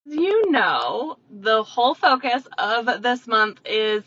You know, the whole focus of this month is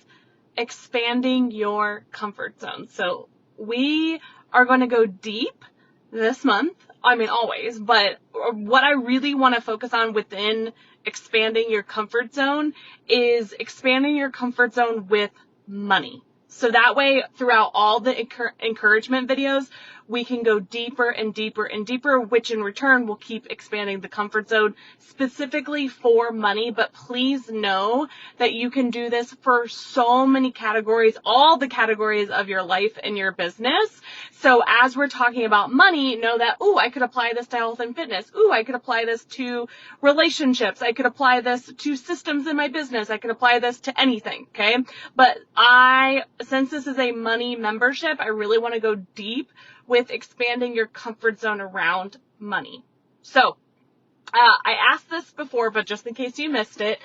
expanding your comfort zone. So we are going to go deep this month. I mean, always, but what I really want to focus on within expanding your comfort zone is expanding your comfort zone with money. So that way, throughout all the encouragement videos, we can go deeper and deeper and deeper, which in return will keep expanding the comfort zone specifically for money. But please know that you can do this for so many categories, all the categories of your life and your business. So as we're talking about money, know that, ooh, I could apply this to health and fitness. Ooh, I could apply this to relationships. I could apply this to systems in my business. I could apply this to anything. Okay. But since this is a money membership, I really want to go deep with expanding your comfort zone around money. So, I asked this before, but just in case you missed it,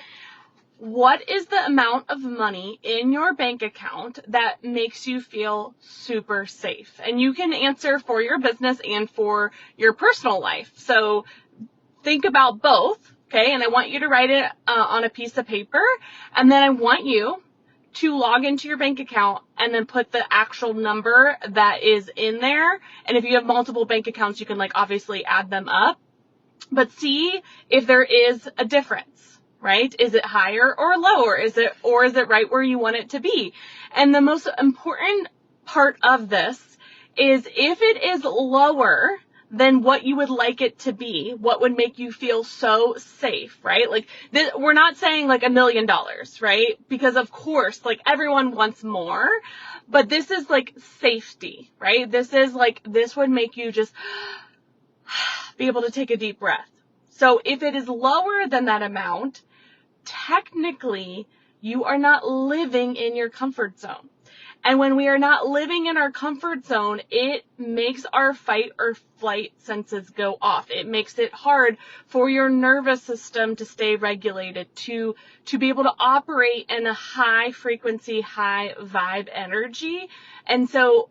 what is the amount of money in your bank account that makes you feel super safe? And you can answer for your business and for your personal life. So think about both, okay? And I want you to write it on a piece of paper, and then I want you to log into your bank account and then put the actual number that is in there. And if you have multiple bank accounts, you can obviously add them up, but see if there is a difference, right? Is it higher or lower? Is it right where you want it to be? And the most important part of this is if it is lower than what you would like it to be, what would make you feel so safe, right? We're not saying $1 million, right? Because of course, everyone wants more, but this is safety, right? This would make you just be able to take a deep breath. So if it is lower than that amount, technically you are not living in your comfort zone. And when we are not living in our comfort zone, it makes our fight or flight senses go off. It makes it hard for your nervous system to stay regulated, to be able to operate in a high frequency, high vibe energy. And so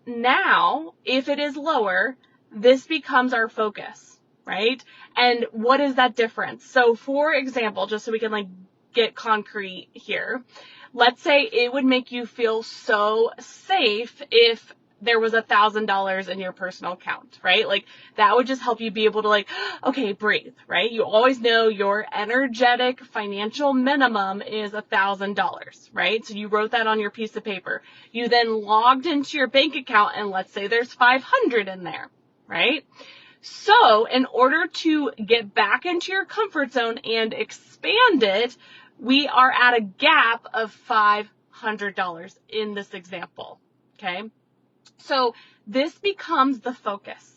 now, if it is lower, this becomes our focus, right? And what is that difference? So for example, just so we can get concrete here, let's say it would make you feel so safe if there was $1,000 in your personal account, right? That would just help you be able to okay, breathe, right? You always know your energetic financial minimum is $1,000, right? So you wrote that on your piece of paper. You then logged into your bank account and let's say there's 500 in there, right? So in order to get back into your comfort zone and expand it, we are at a gap of $500 in this example, okay? So this becomes the focus.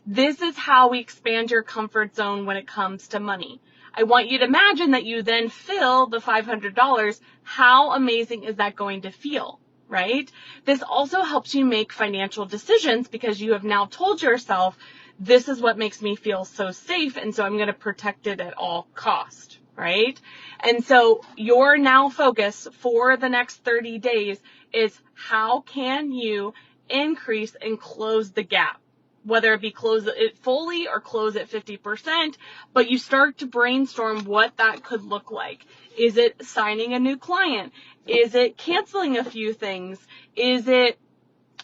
This is how we expand your comfort zone when it comes to money. I want you to imagine that you then fill the $500. How amazing is that going to feel, right? This also helps you make financial decisions because you have now told yourself, this is what makes me feel so safe, and so I'm going to protect it at all cost, right? And so your now focus for the next 30 days is how can you increase and close the gap, whether it be close it fully or close it 50%, but you start to brainstorm what that could look like. Is it signing a new client? Is it canceling a few things? Is it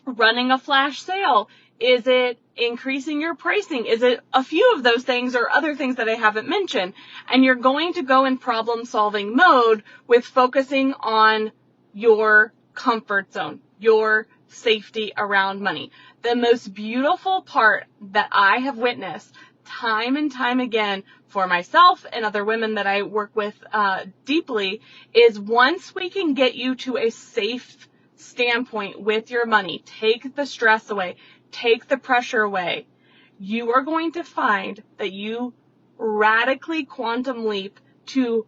running a flash sale? Is it increasing your pricing? Is it a few of those things or other things that I haven't mentioned? And you're going to go in problem solving mode with focusing on your comfort zone, your safety around money. The most beautiful part that I have witnessed time and time again for myself and other women that I work with deeply is once we can get you to a safe standpoint with your money, take the stress away, take the pressure away, you are going to find that you radically quantum leap to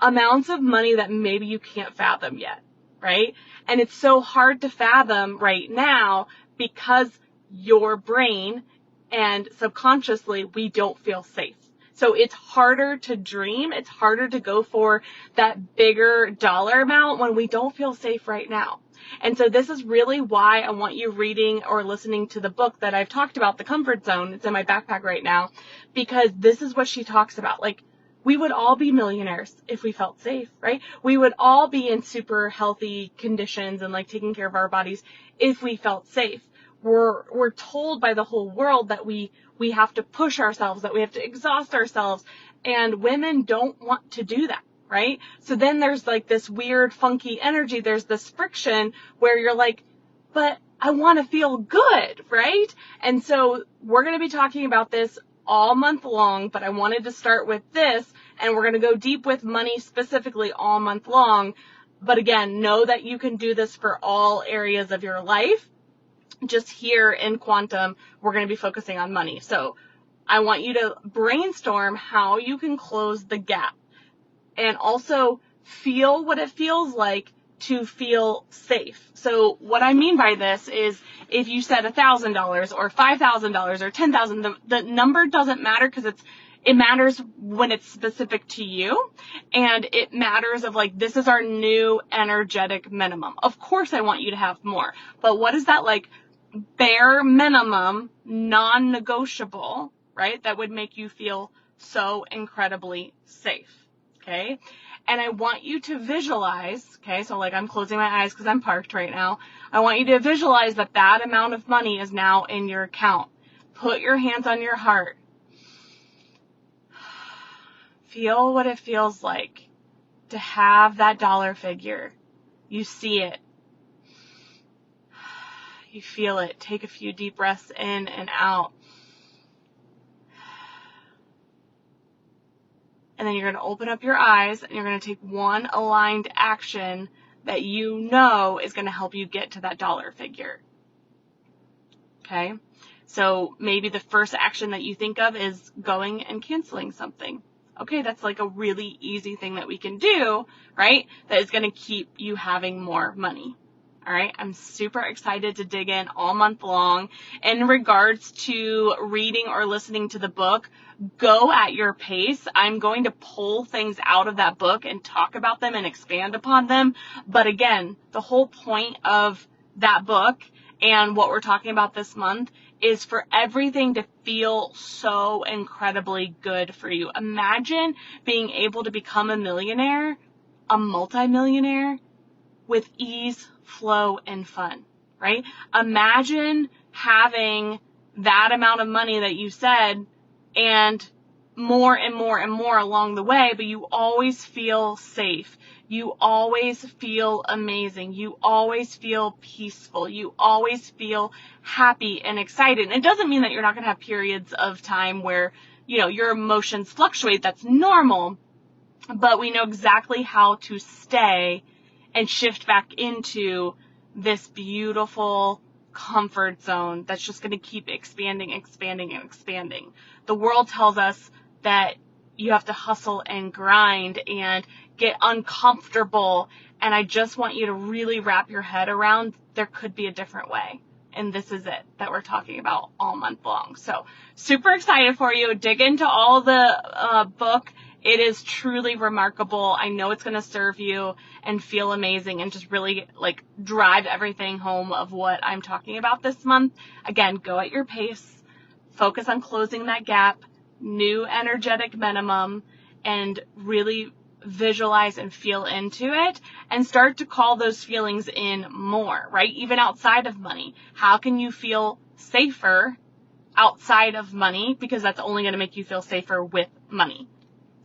amounts of money that maybe you can't fathom yet, right? And it's so hard to fathom right now because your brain and subconsciously, we don't feel safe. So it's harder to dream. It's harder to go for that bigger dollar amount when we don't feel safe right now. And so this is really why I want you reading or listening to the book that I've talked about, The Comfort Zone. It's in my backpack right now, because this is what she talks about. Like, we would all be millionaires if we felt safe, right? We would all be in super healthy conditions and like taking care of our bodies if we felt safe. We're told by the whole world that we have to push ourselves, that we have to exhaust ourselves, and women don't want to do that, right? So then there's like this weird, funky energy. There's this friction where you're like, but I want to feel good, right? And so we're going to be talking about this all month long, but I wanted to start with this, and we're going to go deep with money specifically all month long. But again, know that you can do this for all areas of your life. Just here in Quantum, we're going to be focusing on money. So I want you to brainstorm how you can close the gap, and also feel what it feels like to feel safe. So what I mean by this is, if you said $1,000 or $5,000 or $10,000, the number doesn't matter, because it matters when it's specific to you, and it matters of like, this is our new energetic minimum. Of course I want you to have more, but what is that like bare minimum, non-negotiable, right? That would make you feel so incredibly safe. Okay. And I want you to visualize, okay, so like I'm closing my eyes because I'm parked right now. I want you to visualize that that amount of money is now in your account. Put your hands on your heart. Feel what it feels like to have that dollar figure. You see it. You feel it. Take a few deep breaths in and out. And then you're going to open up your eyes, and you're going to take one aligned action that you know is going to help you get to that dollar figure. Okay? So maybe the first action that you think of is going and canceling something. Okay, that's like a really easy thing that we can do, right? That is going to keep you having more money. All right, I'm super excited to dig in all month long. In regards to reading or listening to the book, go at your pace. I'm going to pull things out of that book and talk about them and expand upon them. But again, the whole point of that book and what we're talking about this month is for everything to feel so incredibly good for you. Imagine being able to become a millionaire, a multimillionaire, with ease, flow, and fun, right? Imagine having that amount of money that you said, and more and more and more along the way, but you always feel safe. You always feel amazing. You always feel peaceful. You always feel happy and excited. And it doesn't mean that you're not going to have periods of time where, your emotions fluctuate. That's normal. But we know exactly how to stay and shift back into this beautiful comfort zone that's just going to keep expanding, expanding, and expanding. The world tells us that you have to hustle and grind and get uncomfortable, and I just want you to really wrap your head around there could be a different way. And this is it that we're talking about all month long. So super excited for you. Dig into all the book. It is truly remarkable. I know it's going to serve you and feel amazing and just really like drive everything home of what I'm talking about this month. Again, go at your pace, focus on closing that gap, new energetic minimum, and really visualize and feel into it, and start to call those feelings in more, right? Even outside of money. How can you feel safer outside of money? Because that's only going to make you feel safer with money.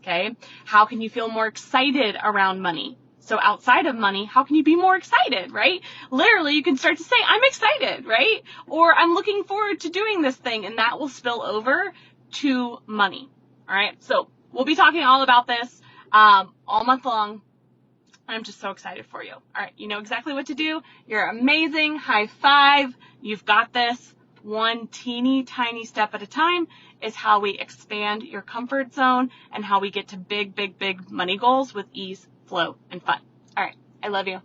Okay. How can you feel more excited around money? So outside of money, how can you be more excited, right? Literally, you can start to say, I'm excited, right? Or I'm looking forward to doing this thing, and that will spill over to money. All right. So we'll be talking all about this all month long. I'm just so excited for you. All right. You know exactly what to do. You're amazing. High five. You've got this. One teeny tiny step at a time is how we expand your comfort zone and how we get to big, big, big money goals with ease, flow, and fun. All right. I love you.